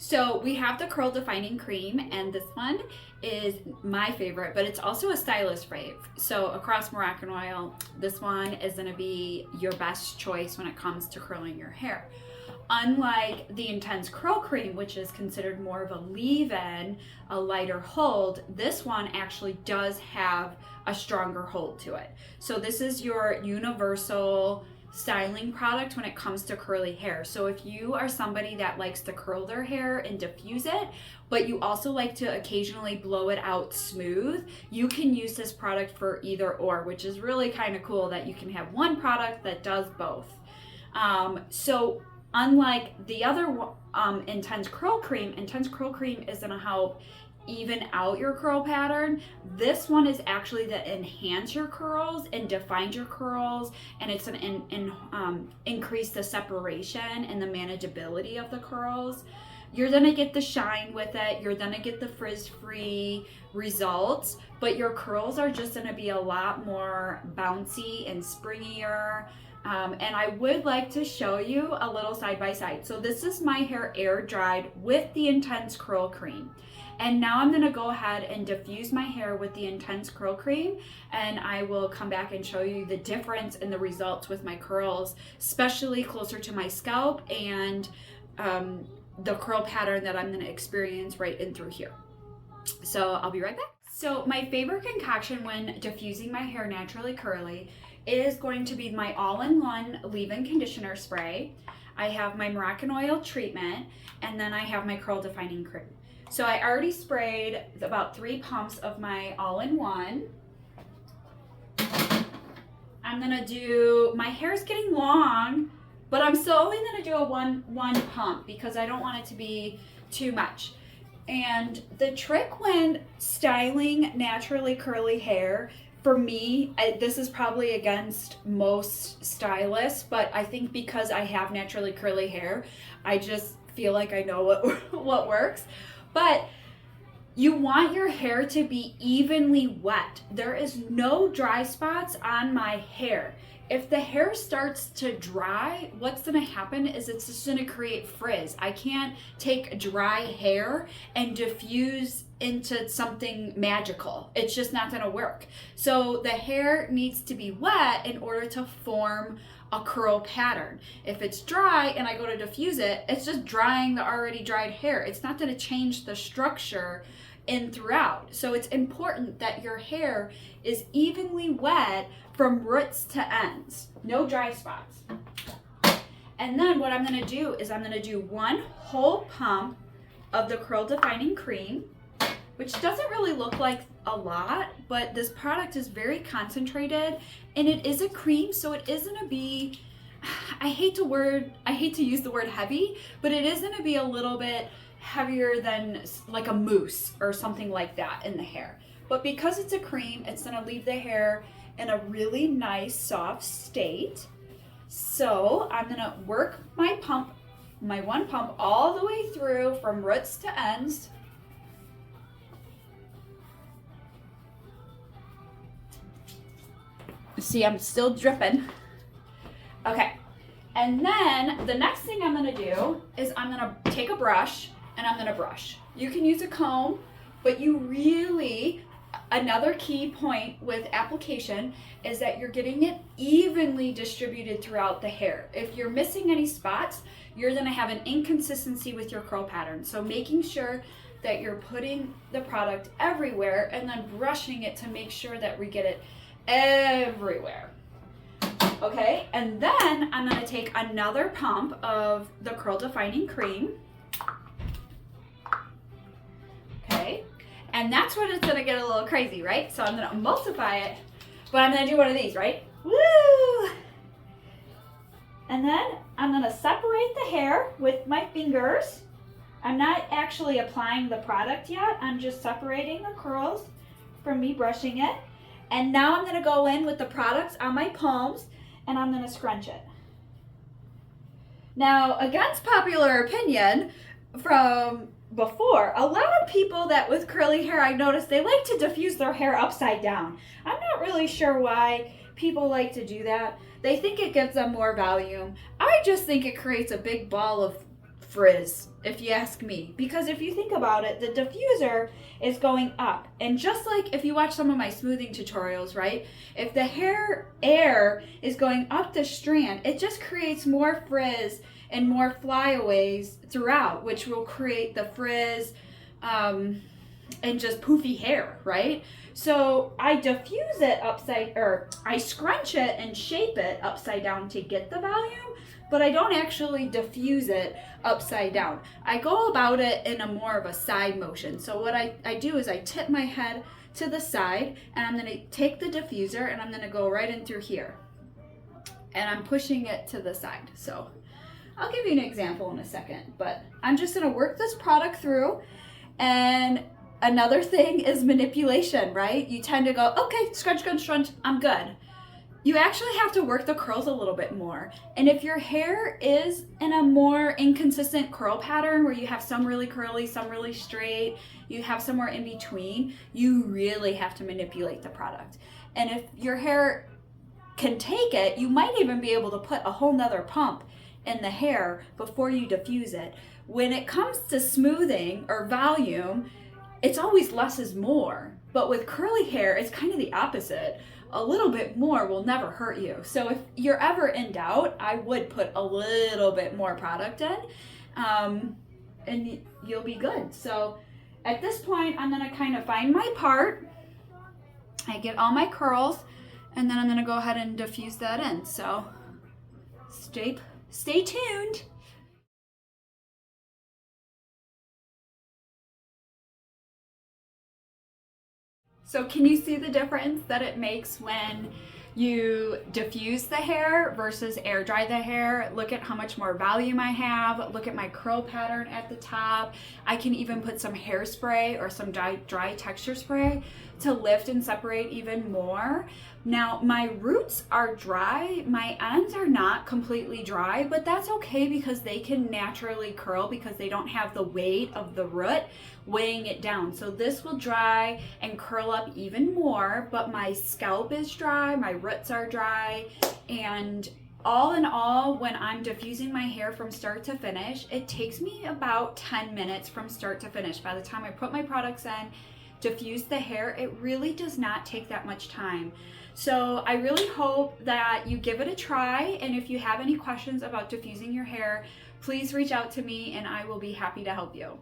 So we have the curl defining cream, and this one is my favorite, but it's also a Stylist Fav. So across Moroccanoil, this one is gonna be your best choice when it comes to curling your hair. Unlike the Intense Curl Cream, which is considered more of a leave-in, a lighter hold, this one actually does have a stronger hold to it. So this is your universal styling product when it comes to curly hair. So if you are somebody that likes to curl their hair and diffuse it, but you also like to occasionally blow it out smooth, you can use this product for either or, which is really kind of cool that you can have one product that does both. So unlike the other Intense Curl Cream is going to help even out your curl pattern. This one is actually to enhance your curls and define your curls, and it's an increase the separation and the manageability of the curls. You're gonna get the shine with it, you're gonna get the frizz-free results, but your curls are just gonna be a lot more bouncy and springier. And I would like to show you a little side by side. So this is my hair air dried with the Intense Curl Cream. And now I'm gonna go ahead and diffuse my hair with the Intense Curl Cream, and I will come back and show you the difference in the results with my curls, especially closer to my scalp and the curl pattern that I'm gonna experience right in through here. So I'll be right back. So my favorite concoction when diffusing my hair naturally curly is going to be my all-in-one leave-in conditioner spray. I have my Moroccanoil treatment, and then I have my curl defining cream. So I already sprayed about 3 pumps of my all-in-one. I'm gonna do, my hair's getting long, but I'm still only gonna do a one pump because I don't want it to be too much. And the trick when styling naturally curly hair, for me, this is probably against most stylists, but I think because I have naturally curly hair, I just feel like I know what works. But you want your hair to be evenly wet. There is no dry spots on my hair. If the hair starts to dry, what's gonna happen is it's just gonna create frizz. I can't take dry hair and diffuse into something magical. It's just not gonna work. So the hair needs to be wet in order to form a curl pattern. If it's dry and I go to diffuse it, it's just drying the already dried hair. It's not gonna change the structure in throughout. So it's important that your hair is evenly wet from roots to ends. No dry spots. And then what I'm gonna do is I'm gonna do 1 whole pump of the curl defining cream, which doesn't really look like a lot, but this product is very concentrated and it is a cream, so it is gonna be, I hate to use the word heavy, but it is gonna be a little bit heavier than like a mousse or something like that in the hair. But because it's a cream, it's gonna leave the hair in a really nice soft state. So I'm gonna work my pump, my 1 pump all the way through from roots to ends. See, I'm still dripping. Okay, and then the next thing I'm gonna do is I'm gonna take a brush and I'm gonna brush. You can use a comb, but you really, another key point with application is that you're getting it evenly distributed throughout the hair. If you're missing any spots, you're gonna have an inconsistency with your curl pattern. So making sure that you're putting the product everywhere and then brushing it to make sure that we get it everywhere. Okay, and then I'm gonna take another pump of the curl defining cream. Okay, and that's when it's gonna get a little crazy, right? So I'm gonna emulsify it, but I'm gonna do one of these, right? Woo! And then I'm gonna separate the hair with my fingers. I'm not actually applying the product yet. I'm just separating the curls from me brushing it. And now I'm gonna go in with the products on my palms and I'm gonna scrunch it. Now, against popular opinion from before, a lot of people that with curly hair, I noticed they like to diffuse their hair upside down. I'm not really sure why people like to do that. They think it gives them more volume. I just think it creates a big ball of frizz, if you ask me. Because if you think about it, the diffuser is going up. And just like if you watch some of my smoothing tutorials, right? If the hair air is going up the strand, it just creates more frizz and more flyaways throughout, which will create the frizz and just poofy hair, right? So I diffuse it upside, or I scrunch it and shape it upside down to get the volume, but I don't actually diffuse it upside down. I go about it in a more of a side motion. So what I do is I tip my head to the side, and I'm gonna take the diffuser and I'm gonna go right in through here. And I'm pushing it to the side. So I'll give you an example in a second, but I'm just gonna work this product through. And another thing is manipulation, right? You tend to go, okay, scrunch, scrunch, scrunch, I'm good. You actually have to work the curls a little bit more. And if your hair is in a more inconsistent curl pattern where you have some really curly, some really straight, you have somewhere in between, you really have to manipulate the product. And if your hair can take it, you might even be able to put a whole nother pump in the hair before you diffuse it. When it comes to smoothing or volume, it's always less is more. But with curly hair, it's kind of the opposite. A little bit more will never hurt you. So if you're ever in doubt, I would put a little bit more product in, and you'll be good. So at this point, I'm gonna kind of find my part. I get all my curls, and then I'm gonna go ahead and diffuse that in. So stay tuned. So can you see the difference that it makes when you diffuse the hair versus air dry the hair? Look at how much more volume I have. Look at my curl pattern at the top. I can even put some hairspray or some dry texture spray to lift and separate even more. Now my roots are dry, my ends are not completely dry, but that's okay because they can naturally curl because they don't have the weight of the root weighing it down. So this will dry and curl up even more, but my scalp is dry, my roots are dry, and all in all, when I'm diffusing my hair from start to finish, it takes me about 10 minutes from start to finish. By the time I put my products in, diffuse the hair, it really does not take that much time. So I really hope that you give it a try, and if you have any questions about diffusing your hair, please reach out to me and I will be happy to help you.